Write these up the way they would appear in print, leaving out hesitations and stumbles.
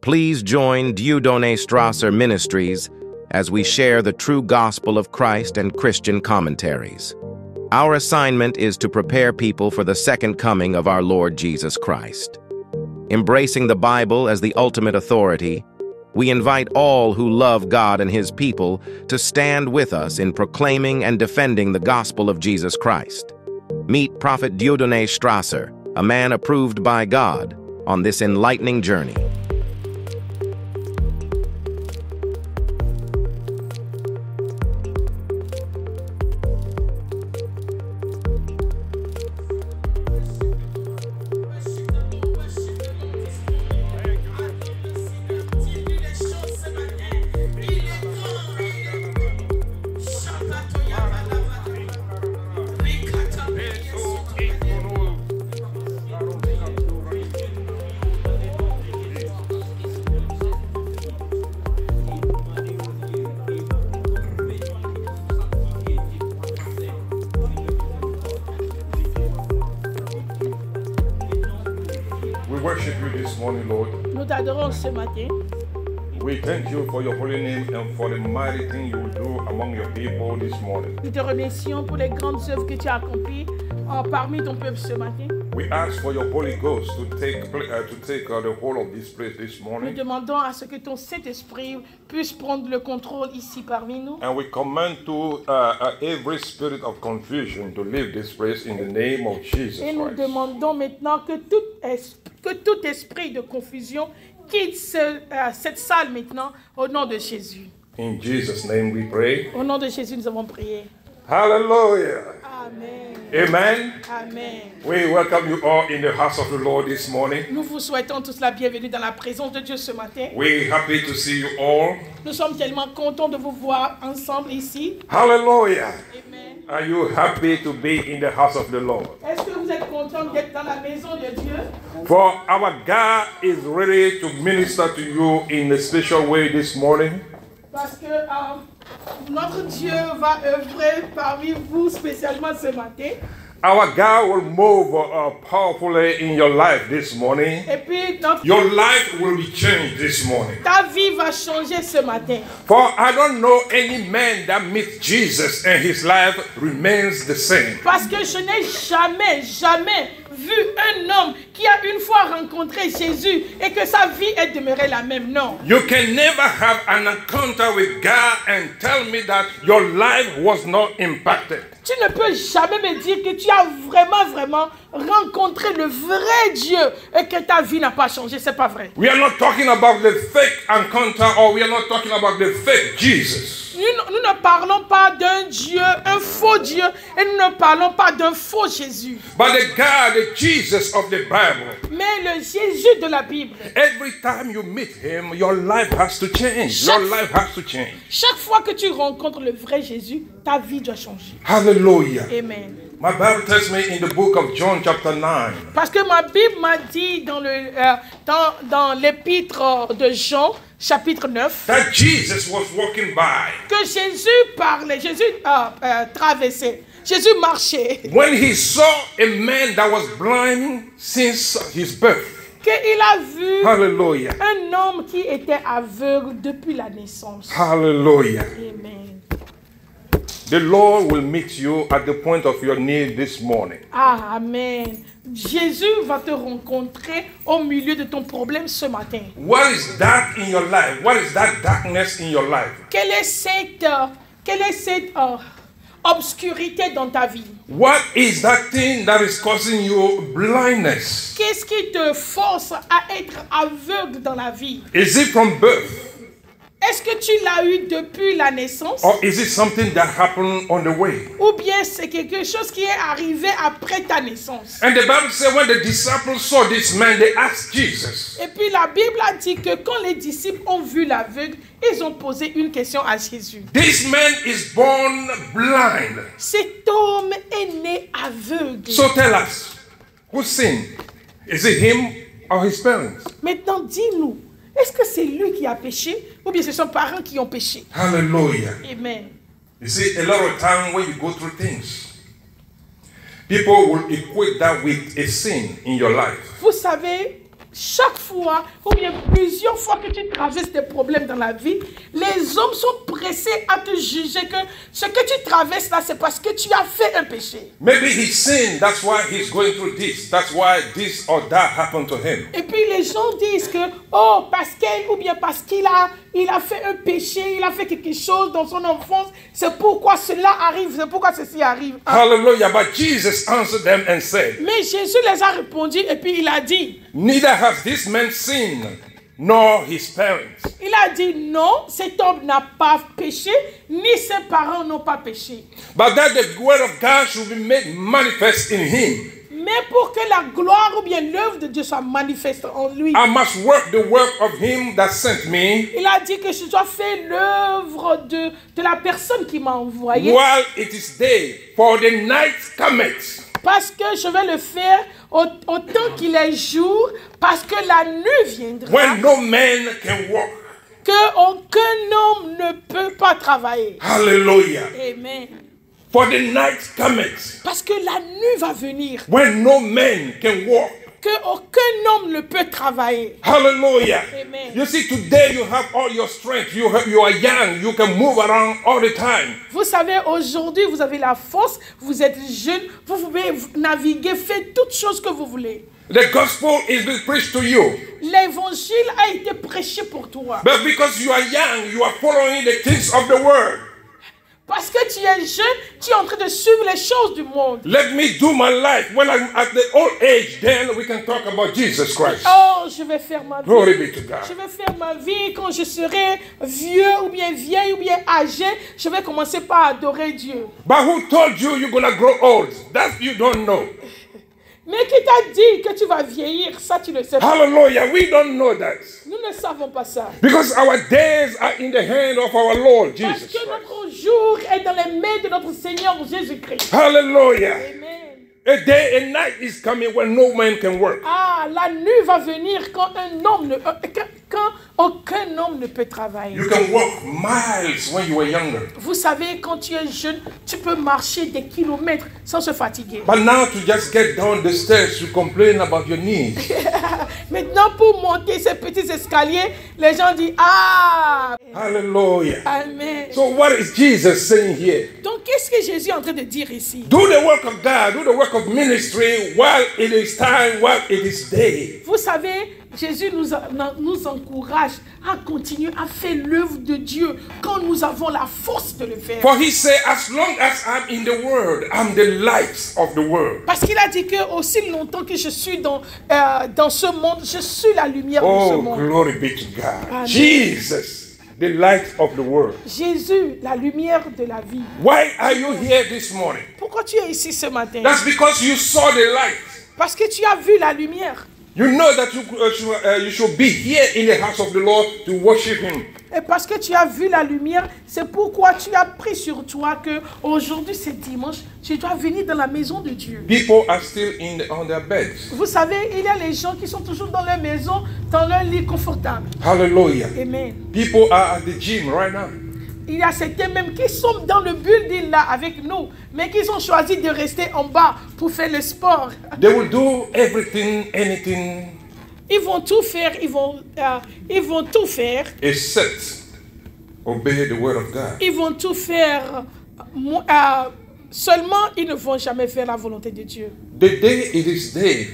Please join Dieudonné Strasser Ministries as we share the true gospel of Christ and Christian commentaries. Our assignment is to prepare people for the second coming of our Lord Jesus Christ. Embracing the Bible as the ultimate authority, we invite all who love God and His people to stand with us in proclaiming and defending the gospel of Jesus Christ. Meet Prophet Dieudonné Strasser, a man approved by God, on this enlightening journey. We worship you this morning, Lord. Nous t'adorons ce matin. We thank you for your holy name and for the mighty thing you will do among your people this morning. Nous te remercions pour les grandes œuvres que tu as accomplies parmi ton peuple ce matin. We ask for your Holy Ghost to take the whole of this place this Nous morning. demandons à ce que ton Saint-Esprit puisse prendre le contrôle ici parmi nous. And we command to every spirit of confusion to leave this place in the name of Jesus Et nous Christ. demandons maintenant que tout esprit de confusion quitte cette salle maintenant au nom de Jésus. In Jesus' name we pray. Au nom de Jésus, nous avons prié. Hallelujah. Amen. Amen. Amen. We welcome you all in the house of the Lord this morning. Nous vous souhaitons tous la bienvenue dans la présence de Dieu ce matin. We're happy to see you all. Nous sommes tellement contents de vous voir ensemble ici. Hallelujah. Amen. Are you happy to be in the house of the Lord? Est-ce que vous êtes contents d'être dans la maison de Dieu? For our God is ready to minister to you in a special way this morning. Parce que notre Dieu va œuvrer parmi vous spécialement ce matin. Our God will move powerfully in your life this morning. Et puis Your life will be changed this morning. ta vie va changer ce matin. For I don't know any man that meets Jesus and his life remains the same. Parce que je n'ai jamais vu un homme qui a une fois rencontré Jésus et que sa vie est demeurée la même. Non. You can never have an encounter with God and tell me that your life was not impacted. Tu ne peux jamais me dire que tu as vraiment rencontré le vrai Dieu et que ta vie n'a pas changé. C'est pas vrai. We are not talking about the fake encounter, or we are not talking about the fake Jesus. Nous ne parlons pas d'un Dieu, un faux Dieu, et nous ne parlons pas d'un faux Jésus. But the God, the Jesus of the Bible. Mais le Jésus de la Bible. Every time you meet him, your life has to change. Your life has to change. Chaque fois que tu rencontres le vrai Jésus, ta vie doit changer. Hallelujah. Amen. My Bible tells me in the book of John chapter 9. Parce que ma Bible m'a dit dans l'épître de Jean, chapitre 9, That Jesus was walking by. que Jésus parlait, Jésus traversait, Jésus marchait. When he saw a man that was blind since his birth. Qu'il a vu Hallelujah. un homme qui était aveugle depuis la naissance. Hallelujah. Amen. The Lord will meet you at the point of your need this morning. Ah, amen. Jésus va te rencontrer au milieu de ton problème ce matin. What is dark in your life? What is that darkness in your life? Quelle est cette obscurité dans ta vie? What is that thing that is causing you blindness? Qu'est-ce qui te force à être aveugle dans la vie? Is it from birth? Est-ce que tu l'as eu depuis la naissance? Or is it something that happened on the way? Ou bien c'est quelque chose qui est arrivé après ta naissance? And the Bible says when the disciples saw this man, they asked Jesus. Et puis la Bible a dit que quand les disciples ont vu l'aveugle, ils ont posé une question à Jésus. This man is born blind. Cet homme est né aveugle. So tell us, who sinned? Is it him or his parents? Maintenant, dis-nous, est-ce que c'est lui qui a péché ou bien c'est son parent qui ont péché? Hallelujah. Amen. You see, a lot of time when you go through things, people will equate that with a sin in your life. Vous savez, chaque fois, ou bien plusieurs fois que tu traverses des problèmes dans la vie, les hommes sont pressés à te juger que ce que tu traverses là, c'est parce que tu as fait un péché. Maybe he sinned, that's why he's going through this. That's why this or that happened to him. Et puis les gens disent que, oh, parce qu'elle, ou bien parce qu'il a fait un péché, il a fait quelque chose dans son enfance, c'est pourquoi cela arrive, c'est pourquoi ceci arrive. Hallelujah. But Jesus answered them and said, Mais Jésus les a répondu et puis il a dit, neither has this man sinned, nor his parents. il a dit non, cet homme n'a pas péché, ni ses parents n'ont pas péché. But that the word of God should be made manifest in him. Mais pour que la gloire ou bien l'œuvre de Dieu soit manifeste en lui, I must work the work of him that sent me il a dit que je dois faire l'œuvre de la personne qui m'a envoyé. while it is day, for the night cometh. Parce que je vais le faire au temps qu'il est jour, parce que la nuit viendra, When no man can walk. que aucun homme ne peut pas travailler. Hallelujah. Amen. For the night cometh, Parce que la nuit va venir, when no man can walk. que aucun homme ne peut travailler. Hallelujah. Amen. You see, today you have all your strength. You are young. You can move around all the time. Vous savez, aujourd'hui, vous avez la force, vous êtes jeune, vous pouvez naviguer, faire toutes choses que vous voulez. The gospel is being preached to you. L'évangile a été prêché pour toi. But because you are young, you are following the things of the world. Parce que tu es jeune, tu es en train de suivre les choses du monde. Let me do my life. When I'm at the old age, then we can talk about Jesus Christ. Oh, je vais faire ma vie. Glory be to Je God. vais faire ma vie quand je serai vieux ou bien vieille ou bien âgé. Je vais commencer par adorer Dieu. But who told you you're going to grow old? That you don't know. Mais qui t'a dit que tu vas vieillir? Ça, tu ne sais pas. Hallelujah. We don't know that. Nous ne savons pas ça. Because our days are in the hand of our Lord Parce Jesus que Christ. notre jour est dans les mains de notre Seigneur Jésus-Christ. Hallelujah. Amen. A day and night is coming when no man can work. Ah, la nuit va venir quand quand aucun homme ne peut travailler. You can walk miles when you were younger. Vous savez, quand tu es jeune, tu peux marcher des kilomètres sans se fatiguer. But now to just get down the stairs, you complain about your knees. Maintenant, pour monter ces petits escaliers, les gens disent ah, Hallelujah. amen. So what is Jesus saying here? Donc, qu'est-ce que Jésus est en train de dire ici? Do the work of God, do the work of ministry while it is time, while it is day. Vous savez, Jésus nous encourage à continuer à faire l'œuvre de Dieu quand nous avons la force de le faire. For he said, as long as I'm in the world, I'm the light of the world. Parce qu'il a dit que aussi longtemps que je suis dans ce monde, je suis la lumière de ce Oh, monde. glory be to God. Amen. Jesus, the light of the world. Jésus, la lumière de la vie. Why are you here this morning? Pourquoi tu es ici ce matin? That's because you saw the light. Parce que tu as vu la lumière. You know that you should be here in the house of the Lord to worship Him. Et parce que tu as vu la lumière, c'est pourquoi tu as pris sur toi que aujourd'hui c'est dimanche, tu dois venir dans la maison de Dieu. People are still on their beds. Vous savez, il y a les gens qui sont toujours dans leur maison, dans leur lit confortable. Hallelujah. Amen. People are at the gym right now. Il y a certains même qui sont dans le building là avec nous, mais qui ont choisi de rester en bas pour faire le sport. They will do everything, anything, Ils vont tout faire, ils vont tout faire, except obey the word of God. ils vont tout faire. Seulement, ils ne vont jamais faire la volonté de Dieu. The day it is day,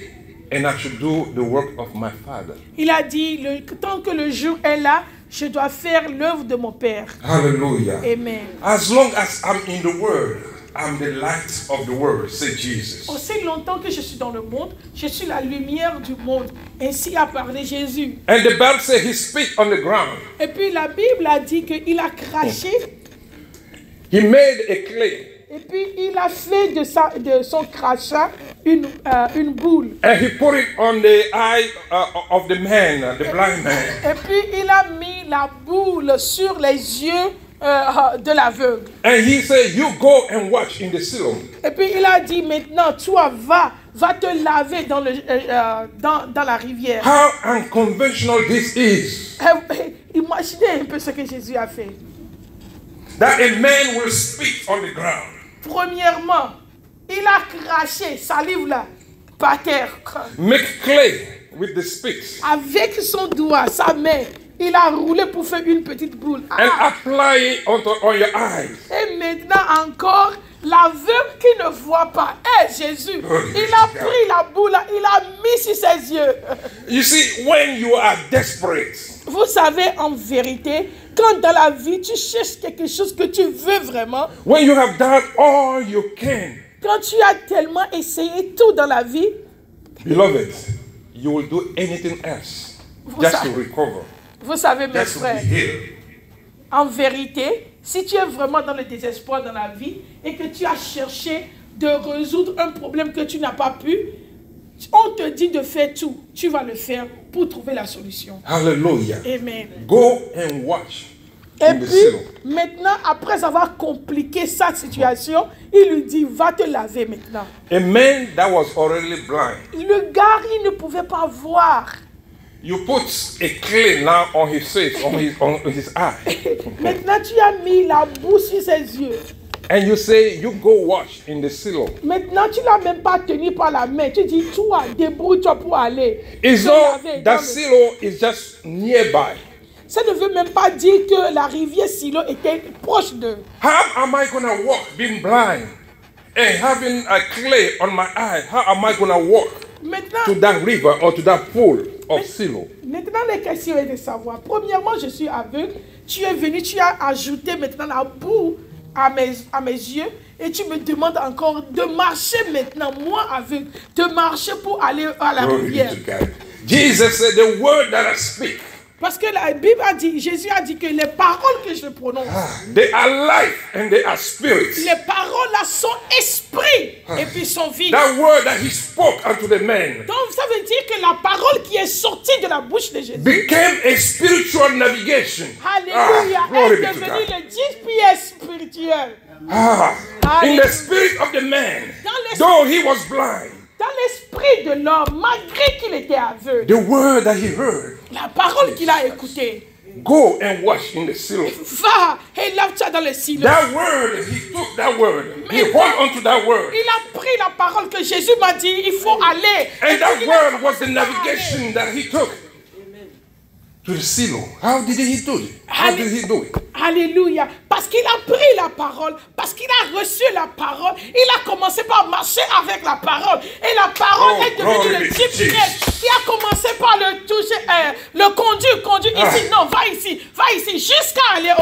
and I should do the work of my Father. Il a dit, tant que le jour est là, je dois faire l'œuvre de mon Père. Hallelujah. Amen. As long as I'm in the Word, I'm the light of the world, said Jesus. Aussi longtemps que je suis dans le monde, je suis la lumière du monde. Ainsi a parlé Jésus. And the Bible says He spit on the ground. Et puis la Bible a dit qu'il a craché. He made a clay. Et puis il a fait de son crachat une boule. And He put it on the eye of the man, the blind man. Et puis il a mis la boule sur les yeux de l'aveugle. And He said, you go and watch in the Siloam. Et puis il a dit maintenant, toi va te laver dans la rivière. How unconventional this is. Imaginez un peu ce que Jésus a fait. That a man will spit on the ground. Premièrement, il a craché, salive là, par terre. Make clay with the spit Avec son doigt, sa main, il a roulé pour faire une petite boule. and apply it on your eyes. Et maintenant encore, l'aveugle qui ne voit pas, Jésus, il a pris la boule, il a mis sur ses yeux. You see, when you are desperate, Vous savez, en vérité, quand dans la vie, tu cherches quelque chose que tu veux vraiment, when you have done all you can, quand tu as tellement essayé tout dans la vie, beloved, you will do anything else just to recover, vous savez, mes just to be frères, healed. en vérité, si tu es vraiment dans le désespoir dans la vie et que tu as cherché de résoudre un problème que tu n'as pas pu, on te dit de faire tout. Tu vas le faire pour trouver la solution. Hallelujah. Amen. Go and watch Et in the puis, Shiloh. maintenant, après avoir compliqué sa situation, il lui dit, va te laver maintenant. A man that was already blind. Le gars, il ne pouvait pas voir. You put a clay now on his face, on his eye, Maintenant, tu as mis la boue sur ses yeux. and you say, you go wash in the Shiloh. Maintenant, tu ne l'as même pas tenu par la main. Tu dis, toi, débrouille-toi pour aller. It's te not laver dans that le- Shiloh is just nearby. Ça ne veut même pas dire que la rivière Silo était proche d'eux. How am I gonna walk being blind and having a clay on my eye? How am I gonna walk to Maintenant, that river or to that pool of Shiloh? maintenant, la question est de savoir. Premièrement, je suis aveugle. Tu es venu, tu as ajouté maintenant la boue à mes yeux. Et tu me demandes encore de marcher maintenant, moi aveugle, de marcher pour aller à la Glory be rivière. to God. Jesus said, the word that I speak, Parce que la Bible a dit, Jésus a dit que les paroles que je prononce, they are life and they are spirit. les paroles là sont esprit et puis sont vie. That word that he spoke unto the man Donc ça veut dire que la parole qui est sortie de la bouche de Jésus, became a spiritual navigation. Alléluia, Glory est be to devenu God. le GPS spirituel. In the spirit of the man, though he was blind, Dans l'esprit de l'homme, malgré qu'il était aveugle, the word that he heard, la parole qu'il a écoutée, go and wash in the Shiloh. va et lave-toi dans le silo. That word, he took that word, he hold onto that word. Il a pris la parole que Jésus m'a dit, il faut aller. Et And that puis, il a word was commencé the à aller. navigation that he took to the Shiloh. How did he do it? How did he do it? Alléluia. Parce qu'il a pris la parole, parce qu'il a reçu la parole, il a commencé par marcher avec la parole. Et la parole Oh, est devenue glory le be to GPS. Jesus. Il a commencé par le toucher, le conduire ici. Non, va ici, jusqu'à aller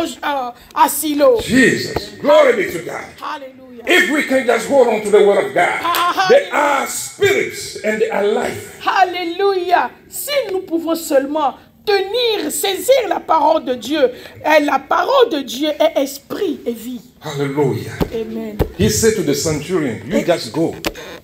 à Silo. Jesus, glory be to God. Alléluia. If we can just hold on to the word of God, Ah, they are spirits and they are life. Alléluia. Si nous pouvons seulement saisir la parole de Dieu, et la parole de Dieu est esprit et vie. Hallelujah. Amen. He said to the centurion, you just go.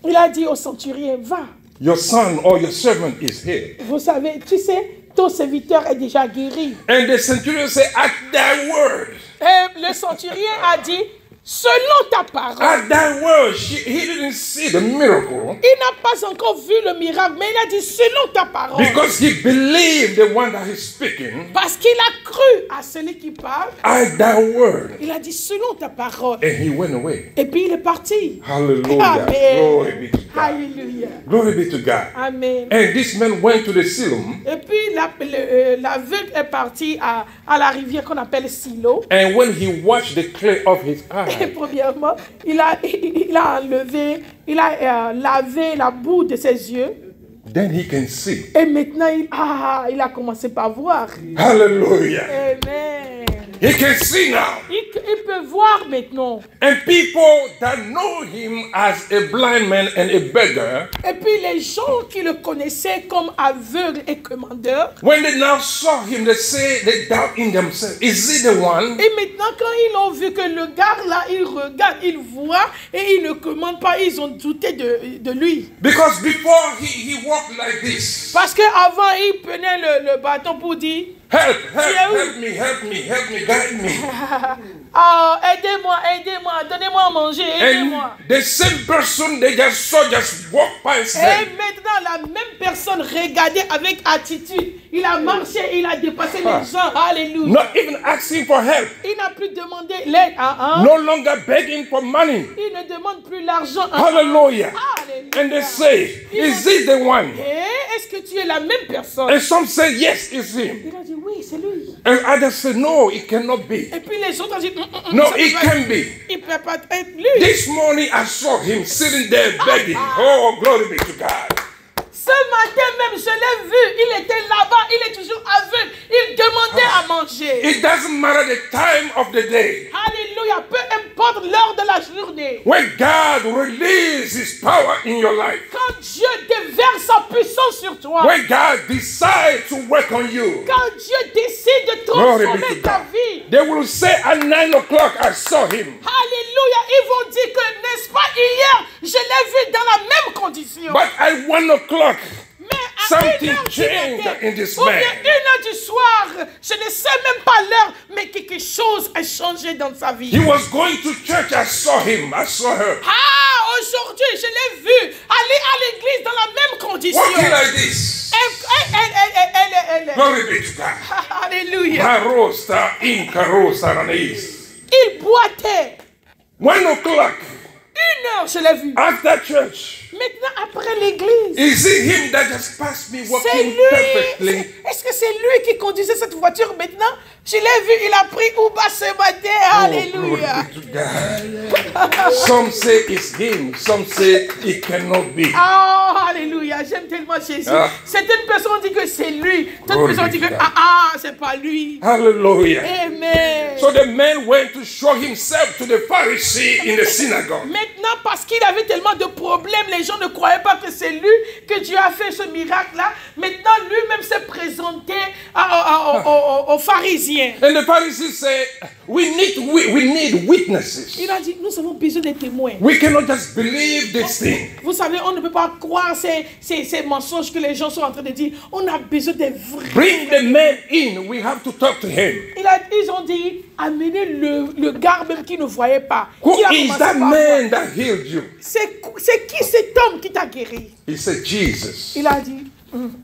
Il a dit au centurion, va. Your son or your servant is here. Vous savez, tu sais, ton serviteur est déjà guéri. And the centurion said, at thy word. Et le centurion a dit, selon ta parole. At thy word, he didn't see the miracle Il n'a pas encore vu le miracle, mais il a dit, selon ta parole. because he believed the one that he's speaking. Parce qu'il a cru à celui qui parle. At thy word. Il a dit, selon ta parole. And he went away. Et puis il est parti. Hallelujah. Glory be to Amen. God. Alléluia. Glory be to God. Amen. And this man went to the Shiloh. Et puis l'aveugle est parti à la rivière qu'on appelle Silo. And when he washed the clay off his Et eye, premièrement, il a enlevé, il a lavé la boue de ses yeux. then he can see. Et maintenant, il a commencé par voir. Hallelujah. Amen. He can see now. Il peut voir maintenant. And people that know him as a blind man and a beggar, Et puis les gens qui le connaissaient comme aveugle et commandeur. when they now saw him, they doubt in themselves. Is he the one? Et maintenant, quand ils ont vu que le gars là, il regarde, il voit et il ne commande pas, ils ont douté de lui. Because before he walked like this. Parce qu'avant, il prenait le bâton pour dire, Help me, guide me. oh, aidez-moi, donnez-moi à manger, aidez-moi. And the same person they just saw just walk past Et them. maintenant, la même personne regardait avec attitude. Il a marché, il a dépassé les gens. Alléluia. Not even asking for help. Il n'a plus demandé l'aide. No longer begging for money. Il ne demande plus l'argent. Hallelujah. Alléluia. And they say, is he the one? Est-ce que tu es la même personne? And some say, yes, it's him. Il a dit oui, c'est lui. And others say, no, it cannot be. Et puis les autres ont dit No, ça it peut pas can être- be. Il ne peut pas être lui. This morning I saw him sitting there begging. Oh, glory be to God. Ce matin même, je l'ai vu. Il était là-bas. Il est toujours aveugle. Il demandait à manger. It doesn't matter the time of the day. Alléluia. Peu importe l'heure de la journée. When God releases his power in your life, Quand Dieu déverse sa puissance sur toi. when God decides to work on you, Quand Dieu décide de glory be transformer to ta God. vie. They will say at 9 o'clock, I saw him. Alléluia. Ils vont dire que, n'est-ce pas, hier, je l'ai vu dans la même condition. But at 1 o'clock, Mais à something 1 heure du changed matin, in this ou bien man. 1 heure du soir, je ne sais même pas l'heure, mais quelque chose a changé dans sa vie. He was going to church. I saw him. I saw her. Ah, aujourd'hui, je l'ai vu aller à l'église dans la même condition. Walking like this. Elle. Glory be to God. Alléluia. Marosta in Karosa Ranis. Il boitait. 1 o'clock 1 heure, je l'ai vu. after church. Maintenant, après l'église, Is it him that just passed me c'est walking lui. perfectly? Est-ce que c'est lui qui conduisait cette voiture maintenant? Je l'ai vu, il a pris Uber ce matin. Oh, Alléluia. glory be to God. Some say it's him. Some say it cannot be. Oh, alléluia, j'aime tellement Jésus. Ah. Certaines personnes disent que c'est lui. D'autres Glory personnes be disent to que God. c'est pas lui. Hallelujah. Amen. So the man went to show himself to the Pharisee in the synagogue. Maintenant, parce qu'il avait tellement de problèmes, les gens ne croyaient pas que c'est lui que Dieu a fait ce miracle-là. Maintenant, lui-même s'est présenté aux pharisiens. And the Pharisee said, we need witnesses. Il a dit, nous avons besoin de témoins. We cannot just believe this thing. Vous savez, on ne peut pas croire ces mensonges que les gens sont en train de dire. On a besoin des vrais. Bring the man in. We have to talk to him. Ils ont dit, amenez le gars même qui ne voyait pas. Who Qui a is commencé that par voir. man that healed you? C'est qui cet homme qui t'a guéri? He said, Jesus. Il a dit,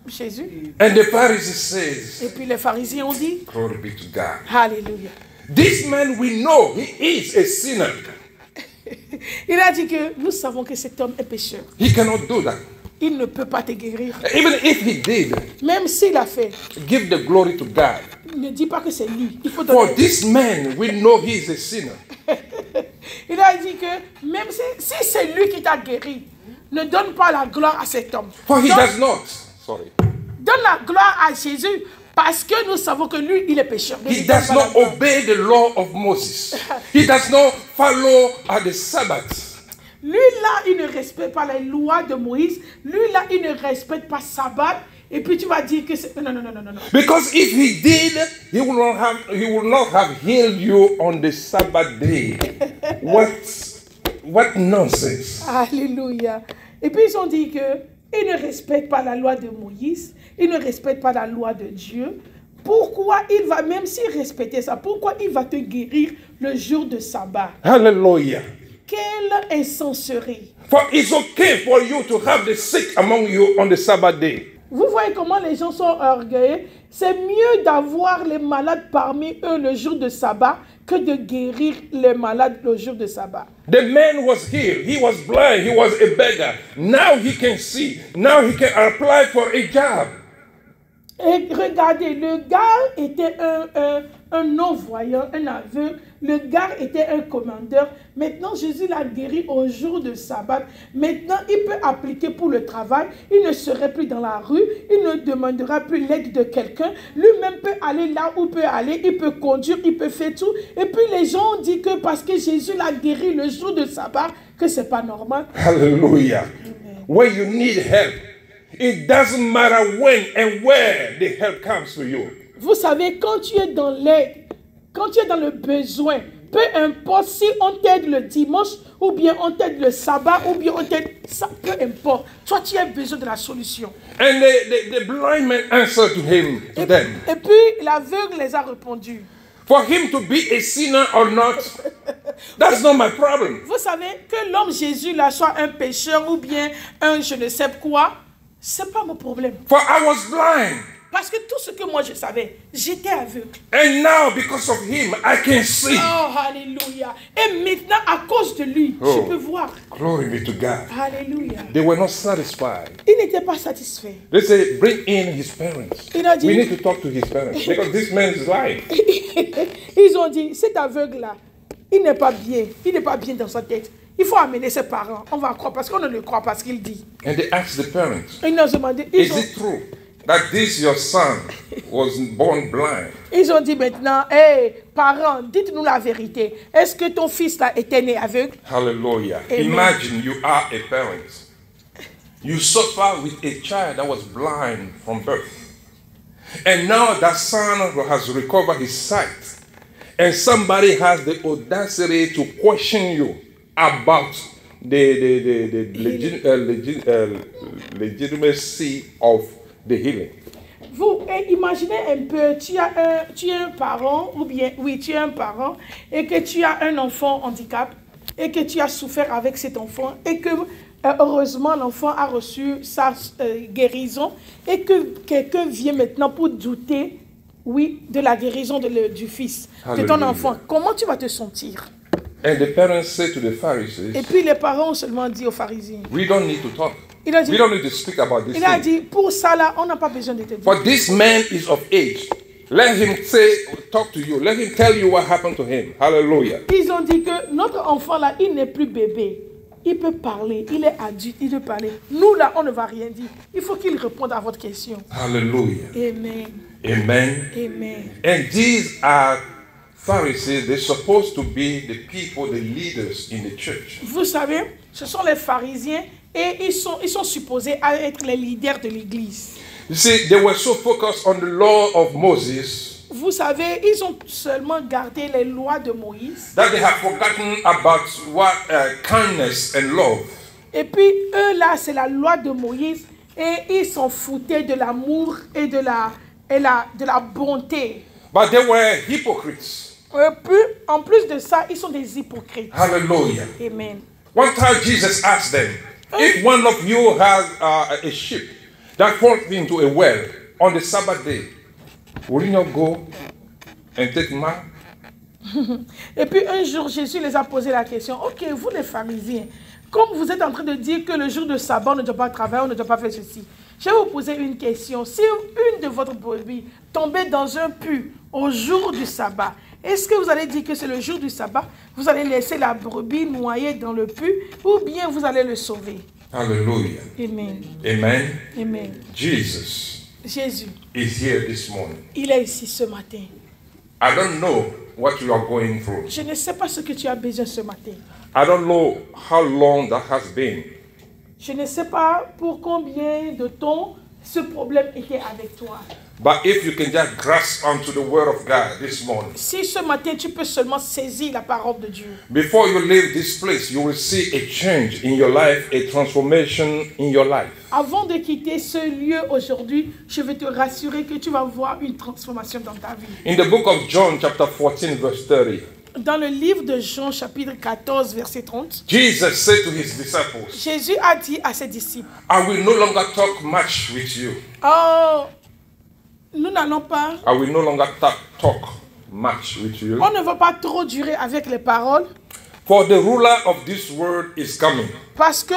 Jésus. And the Pharisee says, Et puis les pharisiens ont dit, glory be to God. Alléluia. This man, we know he is a sinner. Il a dit que nous savons que cet homme est pécheur. He cannot do that. Il ne peut pas te guérir. Even if he did, Même s'il a fait, give the glory to God. ne dis pas que c'est lui. Il faut For donner. this man, we know he is a sinner. Il a dit que même si c'est lui qui t'a guéri, ne donne pas la gloire à cet homme. For he Donne, does not. Sorry. donne la gloire à Jésus parce que nous savons que lui, il est pécheur. Ne He lui donne does pas la not gloire. obey the law of Moses. He does not follow the Sabbath. Lui, là, il ne respecte pas les lois de Moïse. Lui, là, il ne respecte pas Sabbat. Et puis tu vas dire que c'est... Non. Because if he did, he will not have healed you on the Sabbath day. What nonsense. Alléluia. Et puis ils ont dit que il ne respecte pas la loi de Moïse. Il ne respecte pas la loi de Dieu. Pourquoi il va, même s'il respectait ça, pourquoi il va te guérir le jour de sabbat? Hallelujah. Quelle insensiterie. For it's okay for you to have the sick among you on the Sabbath day. Vous voyez comment les gens sont orgueilleux. C'est mieux d'avoir les malades parmi eux le jour de sabbat que de guérir les malades le jour de sabbat. The man was healed. He was blind. He was a beggar. Now he can see. Now he can apply for a job. Et regardez, le gars était un non-voyant, un aveugle. Le gars était un commandeur. Maintenant, Jésus l'a guéri au jour de sabbat. Maintenant, il peut appliquer pour le travail. Il ne serait plus dans la rue. Il ne demandera plus l'aide de quelqu'un. Lui-même peut aller là où il peut aller. Il peut conduire, il peut faire tout. Et puis, les gens ont dit que parce que Jésus l'a guéri le jour de sabbat, que c'est pas normal. Hallelujah. When you need help, it doesn't matter when and where the help comes to you. Vous savez, quand tu es dans l'aide, quand tu es dans le besoin, peu importe si on t'aide le dimanche, ou bien on t'aide le sabbat, ou bien on t'aide, ça, peu importe. Toi, tu as besoin de la solution. And the blind man answered to them. Et puis, l'aveugle les a répondu. For him to be a sinner or not, that's not my problem. Vous savez, que l'homme Jésus là soit un pécheur ou bien un je ne sais quoi, c'est pas mon problème. For I was blind. Parce que tout ce que moi je savais, j'étais aveugle. And now, because of him, I can see. Oh, alléluia. Et maintenant, à cause de lui, Oh. je peux voir. Glory be to God. Alléluia. They were not satisfied. Il n'était pas satisfait. They say, bring in his parents. Il a dit- We need to talk to his parents because this man is lying. Ils ont dit, cet aveugle-là, il n'est pas bien. Il n'est pas bien dans sa tête. Il faut amener ses parents. On va croire parce qu'on ne le croit pas ce qu'il dit. And they asked the parents, Ils nous ont demandé, is it true that this your son was born blind? ils ont dit maintenant, hé, parents, dites-nous la vérité. Est-ce que ton fils-là était né aveugle? Hallelujah. Amen. Imagine you are a parent. You suffer with a child that was blind from birth. And now that son has recovered his sight. And somebody has the audacity to question you about the legitimacy of the healing. Vous imaginez un peu, tu es un parent, ou bien, oui, tu es un parent, et que tu as un enfant handicap, et que tu as souffert avec cet enfant, et que heureusement l'enfant a reçu sa guérison, et que quelqu'un vient maintenant pour douter, oui, de la guérison du fils, de ton Hallelujah. enfant. Comment tu vas te sentir? And the parents say to the Pharisees, Et puis les parents ont seulement dit aux pharisiens. we don't need to talk. Il a dit- We don't need to speak about this Il a thing. dit, pour ça là, on n'a pas besoin de te dire. For this man is of age. Let him talk to you. Let him tell you what happened to him. Hallelujah. Ils ont dit que notre enfant là, il n'est plus bébé. Il peut parler, il est adulte, il peut parler. Nous là, on ne va rien dire. Il faut qu'il réponde à votre question. Hallelujah. Amen. Amen. Amen. And these are Pharisees. They're supposed to be the people, the leaders in the church. Vous savez, ce sont les pharisiens et ils sont supposés à être les leaders de l'église. You see, they were so focused on the law of Moses Vous savez, ils ont seulement gardé les lois de Moïse. that they have forgotten about what kindness and love. Et puis eux là, c'est la loi de Moïse et ils s'en foutaient de l'amour et de la bonté. But they were hypocrites. Et puis, en plus de ça, ils sont des hypocrites. Hallelujah. Amen. One time Jesus asked them, if one of you has a sheep that falls into a well on the Sabbath day, will you not go and take him out? Et puis un jour, Jésus les a posé la question. Ok, vous les pharisiens, comme vous êtes en train de dire que le jour de sabbat, on ne doit pas travailler, on ne doit pas faire ceci. Je vais vous poser une question. Si une de votre brebis tombait dans un puits au jour du sabbat, est-ce que vous allez dire que c'est le jour du sabbat? Vous allez laisser la brebis noyer dans le puits ou bien vous allez le sauver? Hallelujah. Amen. Amen. Amen. Jesus Jésus, is here this morning. il est ici ce matin. I don't know what you are going through. Je ne sais pas ce que tu as besoin ce matin. I don't know how long that has been. Je ne sais pas pour combien de temps ce problème était avec toi. But if you can just grasp onto the word of God this morning, Si ce matin tu peux seulement saisir la parole de Dieu, before you leave this place, you will see a change in your life, a transformation in your life. avant de quitter ce lieu aujourd'hui, je vais te rassurer que tu vas voir une transformation dans ta vie. In the book of John, chapter 14, verse 30, Dans le livre de Jean, chapitre 14, verset 30, Jesus said to his disciples, Jésus a dit à ses disciples, I will no longer talk much with you. oh, nous n'allons pas, I will no longer talk much with you. on ne va pas trop durer avec les paroles, For the ruler of this world is coming. parce que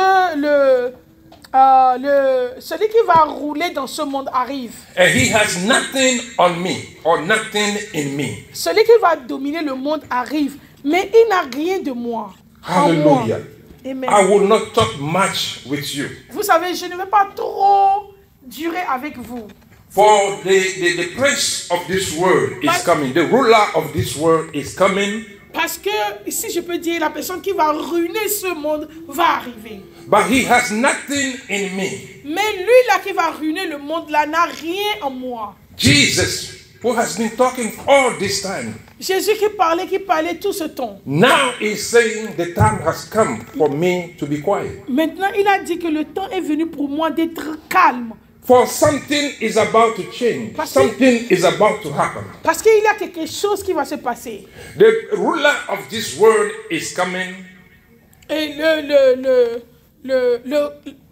celui qui va rouler dans ce monde arrive. And he has nothing on me or nothing in me. Celui qui va dominer le monde arrive, mais il n'a rien de moi. En moi. Hallelujah. Amen. I will not talk much with you. Vous savez, je ne vais pas trop durer avec vous. For the prince of this world is coming. The ruler of this world is coming. Parce que, si je peux dire, la personne qui va ruiner ce monde va arriver. But he has nothing in me. Mais lui là qui va ruiner le monde là n'a rien en moi. Jesus, who has been talking all this time, Jésus qui parlait tout ce temps. now is saying the time has come for me to be quiet. Maintenant, il a dit que le temps est venu pour moi d'être calme. For something is about to change. Something is about to happen. Parce qu'il y a quelque chose qui va se passer. The ruler of this world is coming. Et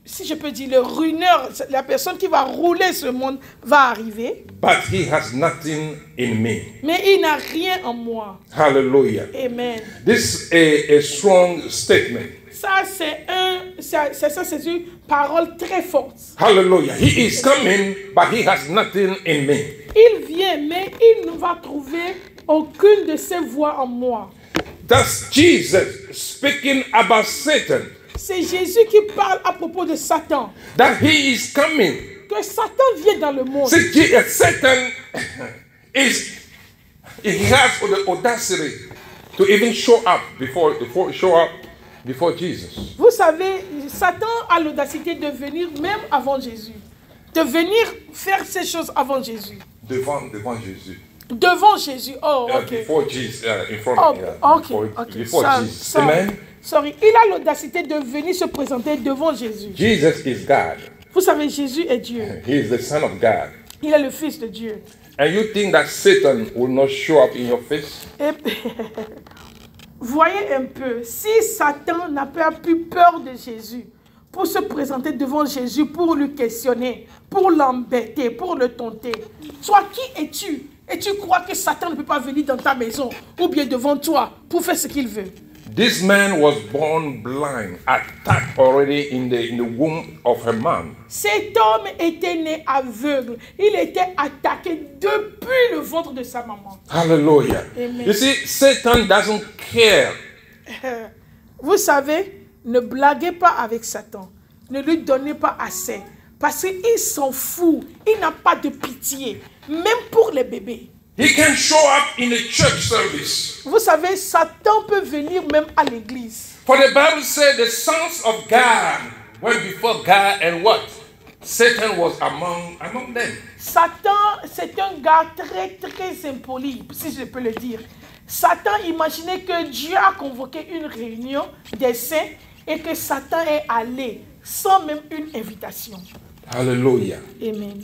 si je peux dire, le ruineur, la personne qui va rouler ce monde va arriver. But he has nothing in me. Mais il n'a rien en moi. Hallelujah. Amen. This is a strong statement. Ça, c'est une parole très forte. Hallelujah. He is coming, but he has nothing in me. Il vient, mais il ne va trouver aucune de ses voix en moi. That's Jesus speaking about Satan. C'est Jésus qui parle à propos de Satan. That he is coming. Que Satan vient dans le monde. See, Satan he has the audacity to even show up before Jesus. Vous savez, Satan a l'audacité de venir même avant Jésus. De venir faire ces choses avant Jésus. Devant Jésus. Devant Jésus. Oh, ok. Before Jesus, in front of before Jesus. Amen. Sorry, il a l'audacité de venir se présenter devant Jésus. Jesus is God. Vous savez, Jésus est Dieu. He is the Son of God. Il est le Fils de Dieu. And you think that Satan will not show up in your face? Et, voyez un peu, si Satan n'a pas plus peur de Jésus pour se présenter devant Jésus, pour lui questionner, pour l'embêter, pour le tenter, toi, qui es-tu? Et tu crois que Satan ne peut pas venir dans ta maison ou bien devant toi pour faire ce qu'il veut? This man was born blind, attacked already in the womb of her mom. Cet homme était né aveugle. Il était attaqué depuis le ventre de sa maman. Hallelujah. Amen. You see, Satan doesn't care. Vous savez, ne blaguez pas avec Satan. Ne lui donnez pas assez. Parce qu'il s'en fout. Il n'a pas de pitié. Même pour les bébés. He can show up in the church service. Vous savez, Satan peut venir même à l'église. For the Bible said the sons of God went before God and what? Satan was among them. Satan, c'est un gars très impoli, si je peux le dire. Satan imaginait que Dieu a convoqué une réunion des saints et que Satan est allé sans même une invitation. Hallelujah. Amen.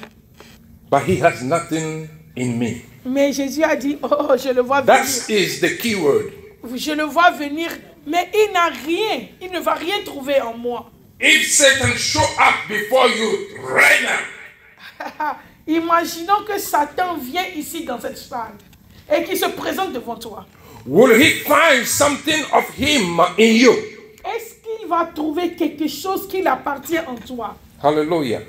But he has nothing in me. Mais Jésus a dit, oh, je le vois venir. That is the key word. Je le vois venir, mais il n'a rien. Il ne va rien trouver en moi. If Satan show up before you right now. Imaginons que Satan vient ici dans cette salle et qu'il se présente devant toi. Will he find something of him in you? Est-ce qu'il va trouver quelque chose qui appartient en toi? Hallelujah.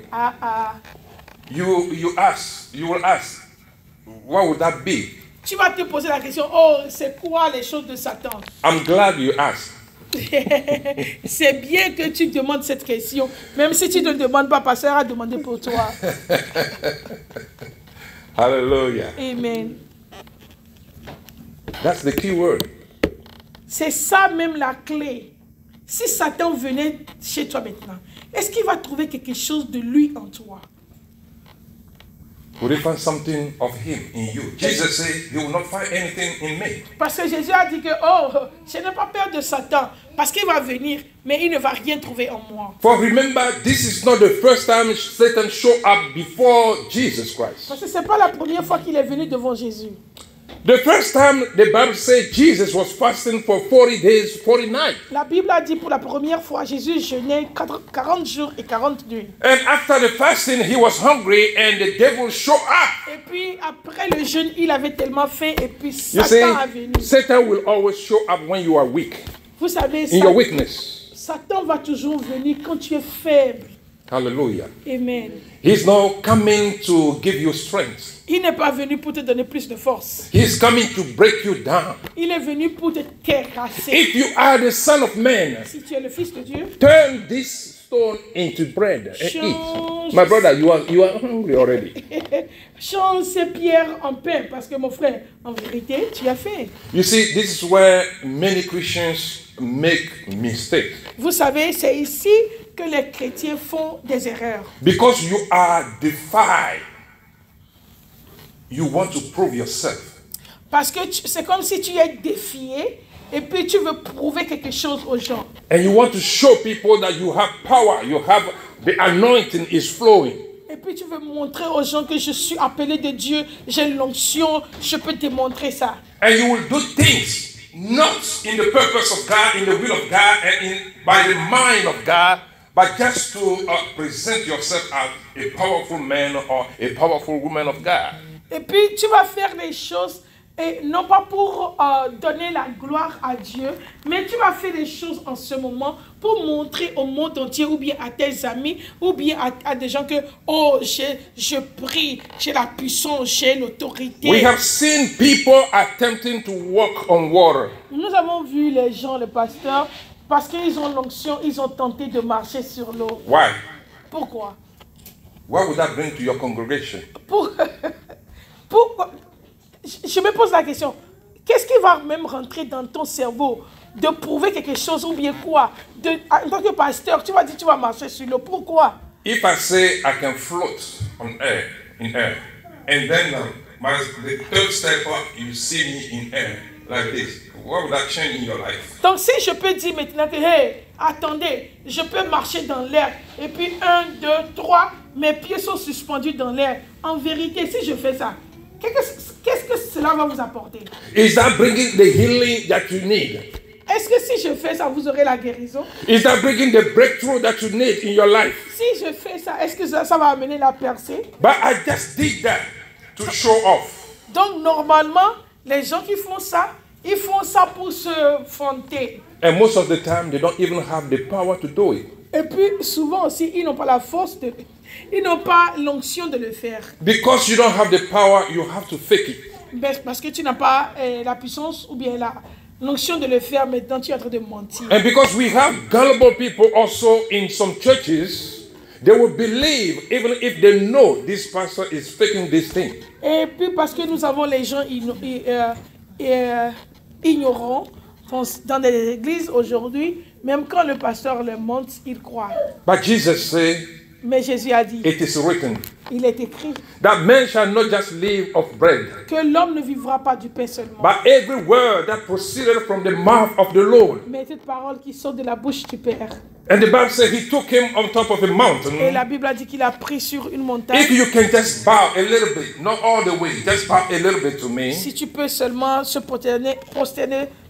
You will ask, what would that be? Tu vas te poser la question, oh, c'est quoi les choses de Satan? I'm glad you asked. C'est bien que tu demandes cette question, même si tu ne demandes pas, pasteur a demandé pour toi. Hallelujah. Amen. That's the key word. C'est ça même la clé. Si Satan venait chez toi maintenant, est-ce qu'il va trouver quelque chose de lui en toi? Will he find something of him in you? Jesus said, he will not find anything in me. Parce que Jésus a dit que, oh, je n'ai pas peur de Satan, parce qu'il va venir, mais il ne va rien trouver en moi. For remember, this is not the first time Satan showed up before Jesus Christ. Parce que ce n'est pas la première fois qu'il est venu devant Jésus. The first time the Bible says Jesus was fasting for 40 days, 40 nights. La Bible a dit pour la première fois, Jésus jeûnait 40 jours et 40 nuits. And after the fasting, he was hungry and the devil showed up. Et puis après le jeûne, il avait tellement faim et puis You Satan a venu. see, Satan will always show up when you are weak, Vous savez, in your weakness. Satan va toujours venir quand tu es faible. Hallelujah. Amen. He's not coming to give you strength. Il n'est pas venu pour te donner plus de force. He's coming to break you down. Il est venu pour te terrasser. If you are the Son of Man, Si tu es le Fils de Dieu, turn this stone into bread and eat. My brother, you are hungry already. change ces pierres en pain, parce que mon frère, en vérité, tu as faim. You see, this is where many Christians make mistakes. Vous savez, c'est ici que les chrétiens font des erreurs. Because you are defied. You want to prove yourself. Parce que c'est comme si tu es défié et puis tu veux prouver quelque chose aux gens. And you want to show people that you have power. You have the anointing is flowing. Et puis tu veux montrer aux gens que je suis appelé de Dieu, j'ai l'onction, je peux te montrer ça. And you will do things not in the purpose of God, in the will of God, and by the mind of God, but just to present yourself as a powerful man or a powerful woman of God. Et puis tu vas faire les choses, et non pas pour donner la gloire à Dieu, mais tu vas faire les choses en ce moment pour montrer au monde entier, ou bien à tes amis, ou bien à des gens que, oh, je prie, j'ai la puissance, j'ai l'autorité. We have seen people attempting to walk on water. Nous avons vu les gens, les pasteurs, parce qu'ils ont l'onction, ils ont tenté de marcher sur l'eau. Why? Pourquoi? What would that bring to your congregation? Pourquoi? Je me pose la question, qu'est-ce qui va même rentrer dans ton cerveau de prouver quelque chose ou bien quoi? En tant que pasteur, tu vas dire tu vas marcher sur l'eau. Pourquoi? If I say I can float on air, in air, and then the third step up, you see me in air like this, what would that change in your life? Donc si je peux dire maintenant que, hey, attendez, je peux marcher dans l'air, et puis 1, 2, 3, mes pieds sont suspendus dans l'air. En vérité, si je fais ça, qu'est-ce que cela va vous apporter? Is that bringing the healing that you need? Est-ce que si je fais ça, vous aurez la guérison? Is that bringing the breakthrough that you need in your life? Si je fais ça, est-ce que ça va amener la percée? But I just did that to show off. Donc normalement, les gens qui font ça, ils font ça pour se vanter. And most of the time, they don't even have the power to do it. Et puis souvent aussi, ils n'ont pas la force ils n'ont pas l'onction de le faire. Because you don't have the power, you have to fake it. Parce que tu n'as pas la puissance ou bien l'onction de le faire, maintenant tu es en train de mentir. And because we have gullible people also in some churches, they will believe even if they know this pastor is faking this thing. Et puis parce que nous avons les gens ignorants dans les églises aujourd'hui, même quand le pasteur le montre, ils croient. But Jesus said, mais Jésus a dit, it is written, il est écrit, that man shall not just live of bread, que l'homme ne vivra pas du pain seulement, but every word that proceeded from the mouth of the Lord. mais toute parole qui sort de la bouche du Père. And the Bible says he took him on top of a mountain. Et la Bible a dit qu'il a pris sur une montagne. If you can just bow a little bit, not all the way, just bow a little bit to me. Si tu peux seulement se prosterner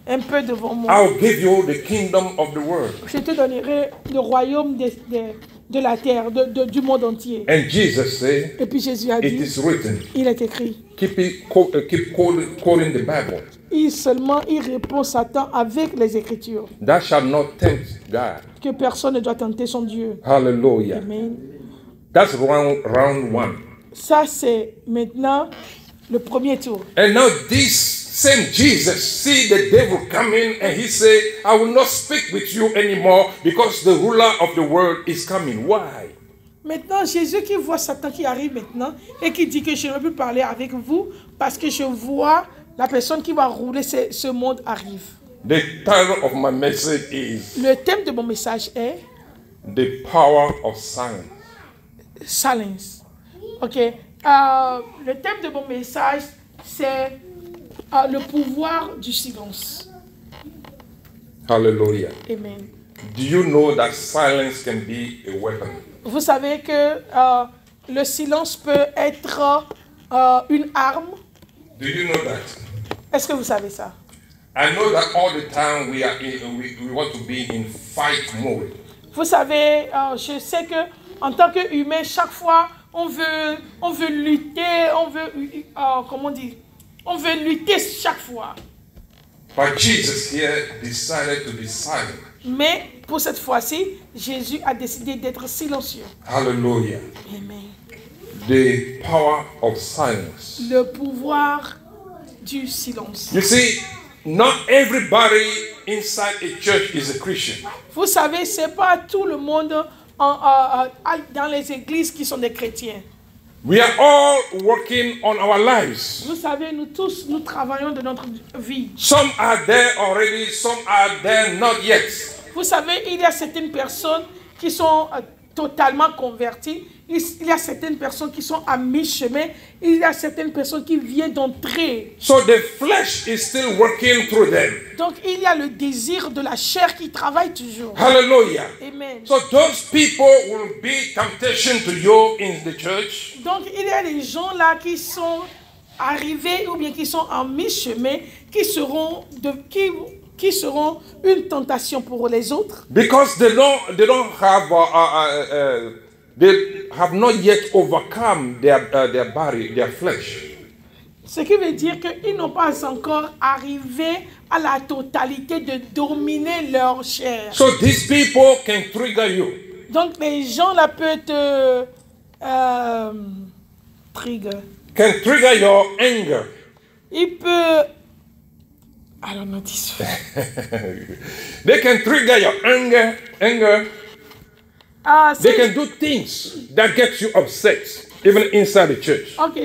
un peu devant moi, I'll give you the kingdom of the world. je te donnerai le royaume de la terre, du monde entier. And Jesus said, et puis Jésus a it dit, is written. il est écrit. Keep quoting the Bible. Il répond Satan avec les Écritures. That shall not tempt God. Que personne ne doit tenter son Dieu. Hallelujah. Amen. That's round one. Ça, c'est maintenant le premier tour. And now this same Jesus see the devil coming and he say, I will not speak with you anymore because the ruler of the world is coming. Why? Maintenant, Jésus qui voit Satan qui arrive maintenant et qui dit que je ne veux plus parler avec vous parce que je vois la personne qui va rouler ce monde arrive. The title of my message is Le thème de mon message est The Power of Silence. Silence. Ok. Le thème de mon message c'est le pouvoir du silence. Hallelujah. Amen. Do you know that silence can be a weapon? Vous savez que le silence peut être une arme. Do you know that? Est-ce que vous savez ça? I know that all the time we want to be in fight mode. Vous savez, je sais que en tant qu'humain, chaque fois, on veut lutter, on veut lutter chaque fois. But Jesus here decided to be silent. Mais pour cette fois-ci, Jésus a décidé d'être silencieux. Hallelujah. Amen. The power of silence. Le pouvoir du silence. You see, not everybody inside a church is a Christian. Vous savez, c'est pas tout le monde dans les églises qui sont des chrétiens. We are all working on our lives. Vous savez, nous tous, nous travaillons de notre vie. Some are there already, some are there not yet. Vous savez, il y a certaines personnes qui sont totalement converties. Il y a certaines personnes qui sont à mi-chemin. Il y a certaines personnes qui viennent d'entrer. So the flesh is still working through them. Donc, il y a le désir de la chair qui travaille toujours. Hallelujah. Amen. So those people will be temptation to you in the church. Donc, il y a des gens là qui sont arrivés ou bien qui sont en mi-chemin, qui qui seront une tentation pour les autres. Because they have not yet overcome their body, their flesh. Ce qui veut dire qu'ils n'ont pas encore arrivé à la totalité de dominer leur chair. So these people can trigger you. Donc les gens là peuvent te trigger. Can trigger your anger. Il peut, I don't know this. They can trigger your anger. Ah, They can do things that get you upset, even inside the church. Ok,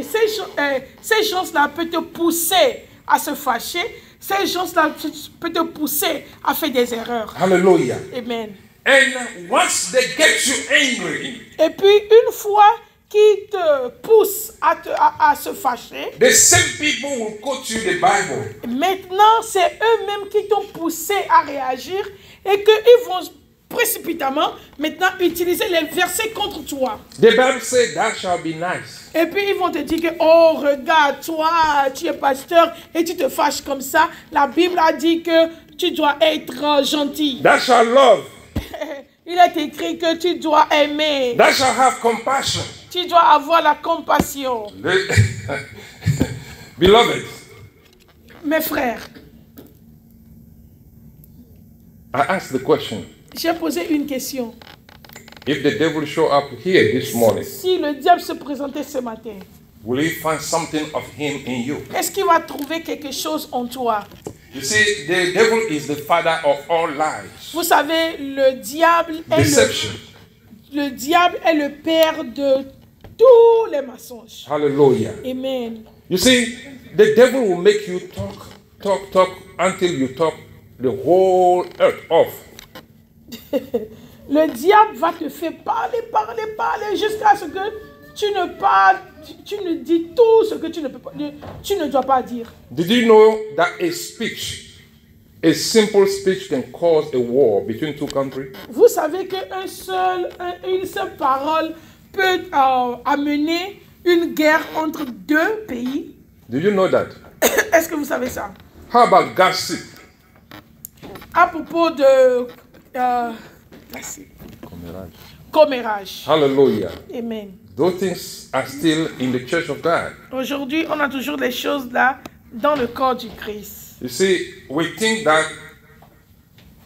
ces gens-là peuvent te pousser à se fâcher. Ces gens-là peuvent te pousser à faire des erreurs. Hallelujah. Amen. And once they get you angry, Et puis une fois qu'ils te poussent à se fâcher, the same people will quote you the Bible. maintenant c'est eux-mêmes qui t'ont poussé à réagir et qu'ils vont précipitamment maintenant utiliser les versets contre toi. The Bible says that shall be nice. Et puis ils vont te dire que, oh regarde, toi tu es pasteur et tu te fâches comme ça. La Bible a dit que tu dois être gentil. That shall love. Il est écrit que tu dois aimer. That shall have compassion. Tu dois avoir la compassion. Beloved, Mes frères, I asked the question. j'ai posé une question. If the devil show up here this morning, Si le diable se présentait ce matin, will he find something of him in you? est-ce qu'il va trouver quelque chose en toi? You see, the devil is the father of all lies. Vous savez, le diable Deception. le diable est le père de tous les mensonges. Hallelujah. Amen. You see, the devil will make you talk until you talk the whole earth off. Le diable va te faire parler jusqu'à ce que tu ne dis tout ce que tu ne dois pas dire. Did you know that a simple speech can cause a war between two countries? Vous savez qu'une seule parole peut amener une guerre entre deux pays. Do you know that? Est-ce que vous savez ça? How about gossip? À propos de commérage. Hallelujah. Amen. Those things are still in the church of God. Aujourd'hui, on a toujours les choses là dans le corps du Christ. You see, we think that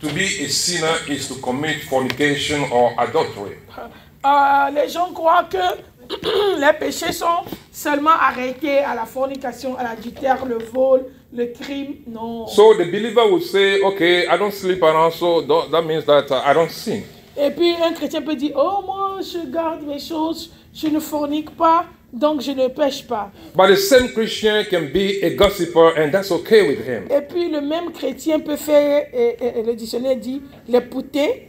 to be a sinner is to commit fornication or adultery. Les gens croient que les péchés sont seulement arrêtés à la fornication, à l'adultère, le vol, le crime. Non. So the believer will say, okay, I don't sleep around, so that means that I don't sin. Et puis un chrétien peut dire, oh moi je garde mes choses, je ne fornique pas, donc je ne pêche pas. But the same Christian can be a gossiper and that's okay with him. Et puis le même chrétien peut faire, et le dictionnaire dit, les poutées.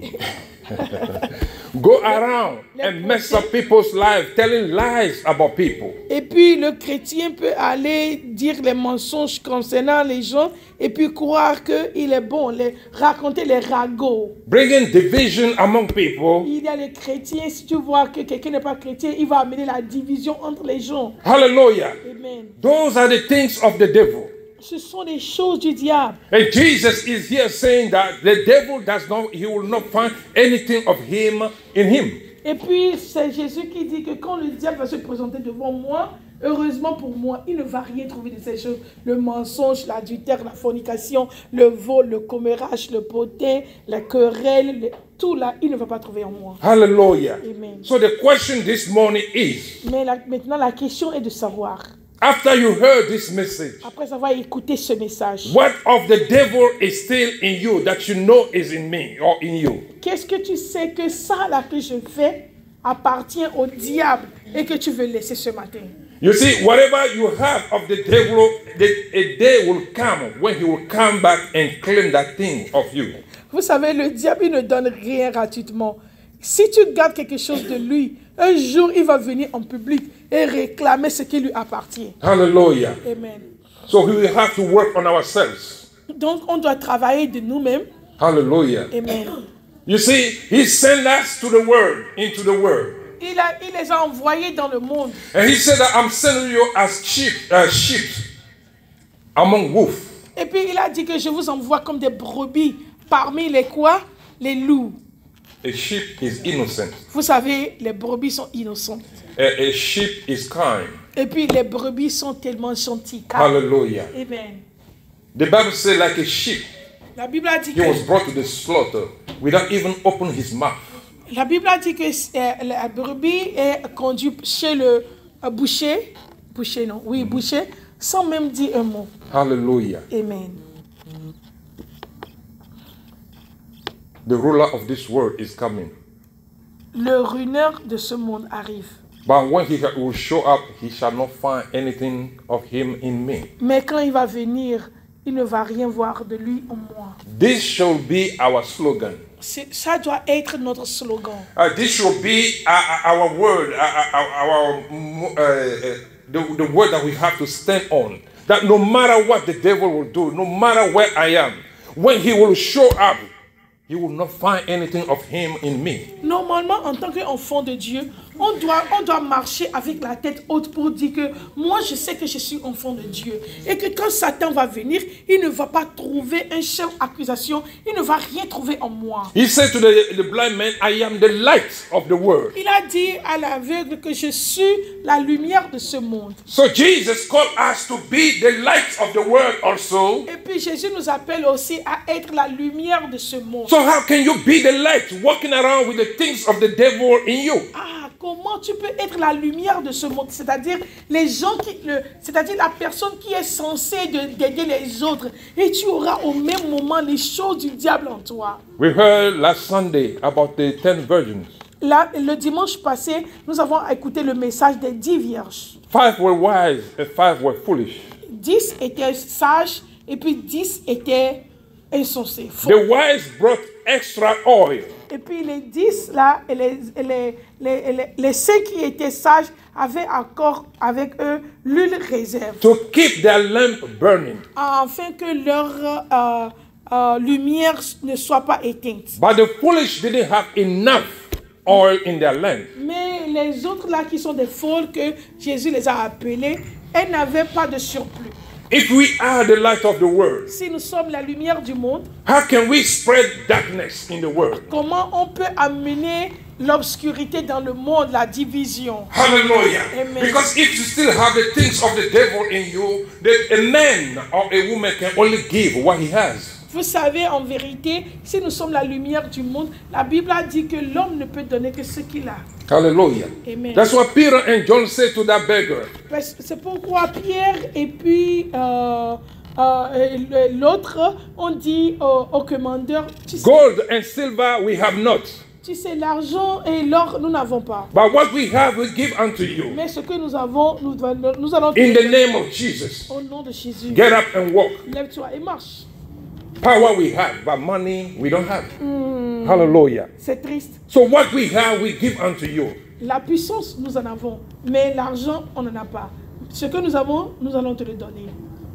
Go around and mess up people's lives, telling lies about people. Et puis le chrétien peut aller dire les mensonges concernant les gens et puis croire qu'il est bon, raconter les ragots. Bringing division among people. Il y a les chrétiens, si tu vois que quelqu'un n'est pas chrétien, il va amener la division entre les gens. Hallelujah. Amen. Those are the things of the devil. Ce sont des choses du diable. And Jesus is here saying that the devil he will not find anything of him in him. Et puis c'est Jésus qui dit que quand le diable va se présenter devant moi, heureusement pour moi, il ne va rien trouver de ces choses. Le mensonge, l'adultère, la fornication, le vol, le commérage, le potin, la querelle, tout là, il ne va pas trouver en moi. Hallelujah. Amen. So the question this morning is, Mais maintenant la question est de savoir, after you heard this message, après avoir écouté ce message, what of the devil is still in you that you know is in me or in you? qu'est-ce que tu sais que ça là que je fais appartient au diable et que tu veux laisser ce matin? You see, whatever you have of the devil, a day will come when he will come back and claim that thing of you. Vous savez, le diable, il ne donne rien gratuitement. Si tu gardes quelque chose de lui, un jour, il va venir en public et réclamer ce qui lui appartient. Hallelujah. Amen. So we will have to work on ourselves. Donc, on doit travailler de nous-mêmes. Hallelujah. Amen. You see, he sent us to the world, into the world. Il les a envoyés dans le monde. And he said that I'm sending you as sheep among wolves. Et puis il a dit que je vous envoie comme des brebis parmi les quoi? Les loups. A sheep is innocent. Vous savez, les brebis sont innocentes. A sheep is kind. Et puis les brebis sont tellement gentilles. Hallelujah. Amen. The Bible says, like a sheep, La Bible a dit he was que, brought to the slaughter without even opening his mouth. la Bible a dit que la brebis est conduite chez le boucher. Boucher, non? Oui, boucher, sans même dire un mot. Hallelujah. Amen. The ruler of this world is coming. Le ruineur de ce monde arrive. But when he will show up, he shall not find anything of him in me. Mais quand il va venir, il ne va rien voir de lui en moi. This shall be our slogan. Ça doit être notre slogan. This shall be our word, the word that we have to stand on. That no matter what the devil will do, no matter where I am, when he will show up, he will not find anything of him in me. Normalement, en tant qu'enfant de Dieu, on doit marcher avec la tête haute pour dire que moi, je sais que je suis enfant de Dieu. Et que quand Satan va venir, il ne va pas trouver un chef accusation. Il ne va rien trouver en moi. He said to the blind man, I am the light of the world. Il a dit à l'aveugle que je suis la lumière de ce monde. So Jesus called us to be the light of the world also. Et puis Jésus nous appelle aussi à être la lumière de ce monde. So how can you be the light walking around with the things of the devil in you? Comment tu peux être la lumière de ce monde? C'est-à-dire les gens c'est-à-dire la personne qui est censée d'aider les autres. Et tu auras au même moment les choses du diable en toi. We heard last Sunday about the 10 virgins. Là, le dimanche passé, nous avons écouté le message des 10 vierges. 5 were wise and 5 were foolish. 10 étaient sages et puis 10 étaient insensés. Faux. The wise brought extra oil. Et puis les 10 là, et les 5 qui étaient sages avaient encore avec eux l'huile réserve. To keep their lamp burning. Afin que leur lumière ne soit pas éteinte. But the foolish didn't have enough oil in their lamp. Mais les autres là qui sont des folles que Jésus les a appelées, elles n'avaient pas de surplus. If we are the light of the world, si nous sommes la lumière du monde, how can we spread darkness in the world? Comment on peut amener l'obscurité dans le monde, la division? Hallelujah. Amen. Because if you still have the things of the devil in you, then a man or a woman can only give what he has. Vous savez, en vérité, si nous sommes la lumière du monde, la Bible a dit que l'homme ne peut donner que ce qu'il a. Hallelujah. Amen. That's what Peter and John said to that beggar. C'est pourquoi Pierre et puis l'autre ont dit au commandeur, Gold and silver we have not. Tu sais, l'argent et l'or, nous n'avons pas. But what we have we give unto you. Mais ce que nous avons, nous allons in the name of Jesus. Au nom de Jésus. Get up and walk. Lève-toi et marche. Power we have, but money we don't have. Hallelujah. C'est triste. So what we have, we give unto you. La puissance, nous en avons, mais l'argent, on n'en a pas. Ce que nous avons, nous allons te le donner.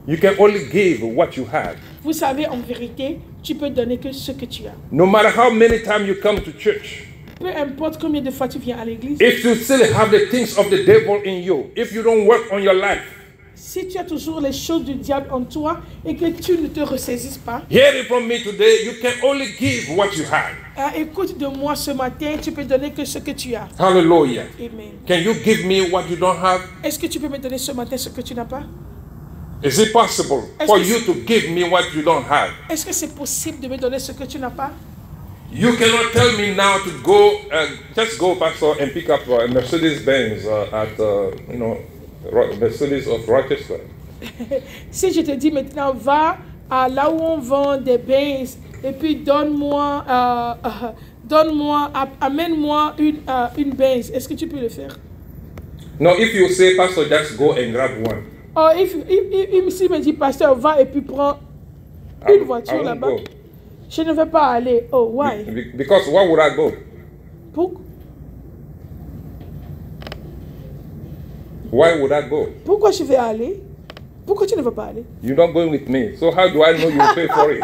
You can only give what you have. Vous savez, en vérité, tu peux donner que ce que tu as. No matter how many times you come to church. Peu importe combien de fois tu viens à l'église. If you still have the things of the devil in you, if you don't work on your life. Si tu as toujours les choses du diable en toi et que tu ne te ressaisisses pas, hear it from me today, you can only give what you have. Écoute de moi ce matin, tu peux donner que ce que tu as. Hallelujah. Amen. Can you give me what you don't have? Est-ce que tu peux me donner ce matin ce que tu n'as pas? Is it possible for you to give me what you don't have? Est-ce que c'est possible de me donner ce que tu n'as pas? You cannot tell me now to go, just go, Pastor, and pick up a Mercedes-Benz at, Mercedes of Rochester. Si je te dis maintenant, va à là où on vend des Benz et puis amène-moi une Benz, est-ce que tu peux le faire? No, if you say, Pastor, just go and grab one. Oh, s'il me dit, pasteur, va et puis prends une voiture là-bas. Je ne vais pas aller. Oh, why? Because why would I go? Why would I go? Pourquoi je vais aller? Pourquoi tu ne veux pas aller? You're not going with me. So how do I know you will pay for it?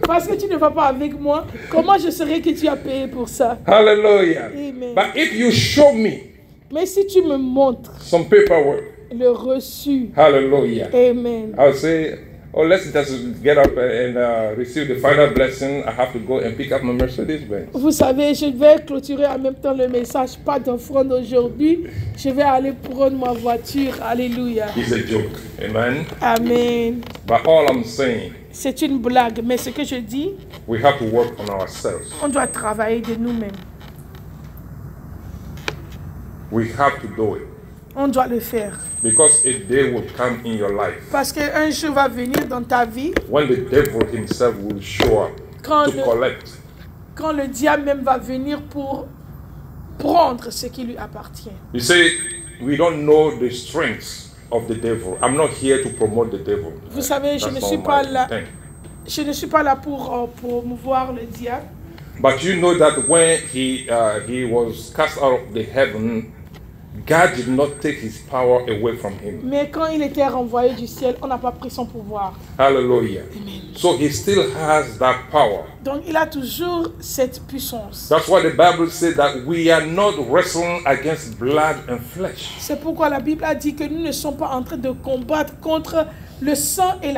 Parce que tu ne vas pas avec moi. Comment je saurais que tu as payé pour ça? Hallelujah. Amen. But if you show me, mais si tu me montres some paperwork, le reçu. Hallelujah. Amen. I'll say, oh, let's just get up and receive the final blessing. I have to go and pick up my Mercedes-Benz. Vous savez, je vais clôturer en même temps le message. Pas d'offrande aujourd'hui. Je vais aller prendre ma voiture. Alléluia. It's a joke. Amen. Amen. But all I'm saying, C'est une blague, mais ce que je dis, we have to work on ourselves. on doit travailler de nous-mêmes. We have to do it. On doit le faire. Because a day will come in your life Parce qu'un jour va venir dans ta vie when the devil himself will show up Quand to le- collect. quand le diable même va venir pour prendre ce qui lui appartient. You see, we don't know the strengths of the devil. I'm not here to promote the devil. Vous savez, je That's ne not suis pas my là. thing. Je ne suis pas là pour promouvoir le diable. But you know that when he was cast out of the heaven, God did not take his power away from him. Mais quand il était renvoyé du ciel, on n'a pas pris son pouvoir. Hallelujah. So he still has that power. Donc il a toujours cette puissance. That's why the Bible says that we are not wrestling against blood and flesh, C'est pourquoi la Bible a dit que nous ne sommes pas en train de combattre contre le sang et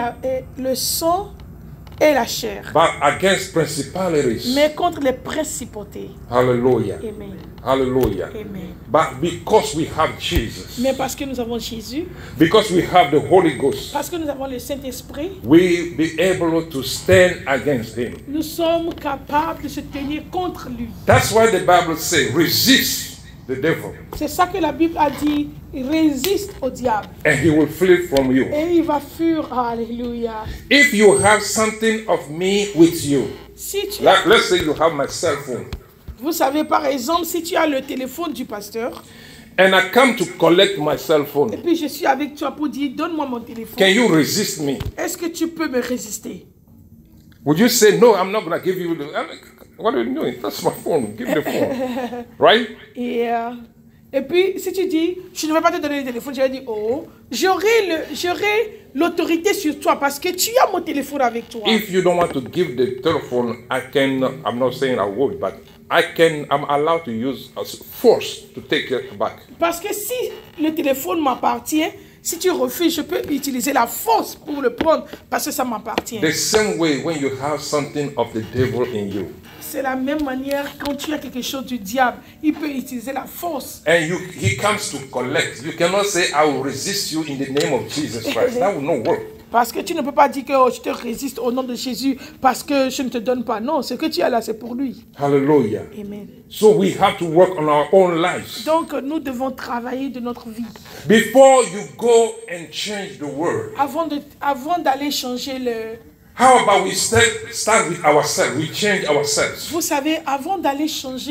la chair, but against principalities. mais contre les principautés. Hallelujah. Amen. Hallelujah. Amen. But because we have Jesus, Mais parce que nous avons Jésus, because we have the Holy Ghost, parce que nous avons le Saint-Esprit, we be able to stand against him. nous sommes capables de se tenir contre lui. That's why the Bible says, resist the devil, C'est ça que la Bible a dit, résiste au diable and he will flee from you. et il va fuir. Alléluia. If you have something of me with you, Si tu like let's say you have my cell phone, Vous savez, par exemple, si tu as le téléphone du pasteur, and I come to collect my cell et phone, puis je suis avec toi pour dire, donne-moi mon téléphone, can you resist me? est-ce que tu peux me résister? Would you say, no, I'm not going to give you the... What are you doing? That's my phone. Give me the phone. Right? Et puis, si tu dis, je ne vais pas te donner le téléphone, je vais dire, oh, j'aurai l'autorité sur toi parce que tu as mon téléphone avec toi. If you don't want to give the telephone, I'm not saying I would, but I'm allowed to use force to take it back. Parce que si le téléphone m'appartient, si tu refuses, je peux utiliser la force pour le prendre parce que ça m'appartient. The same way when you have something of the devil in you, C'est la même manière quand tu as quelque chose du diable, il peut utiliser la force. and he comes to collect, you cannot say, I will resist you in the name of Jesus Christ. That will not work. Parce que tu ne peux pas dire que oh, je te résiste au nom de Jésus parce que je ne te donne pas. Non, ce que tu as là, c'est pour lui. Hallelujah. Amen. So we have to work on our own lives. Donc, nous devons travailler de notre vie. Before you go and change the world, Avant d'aller changer le... how about we start with ourselves? We change ourselves. Vous savez, avant d'aller changer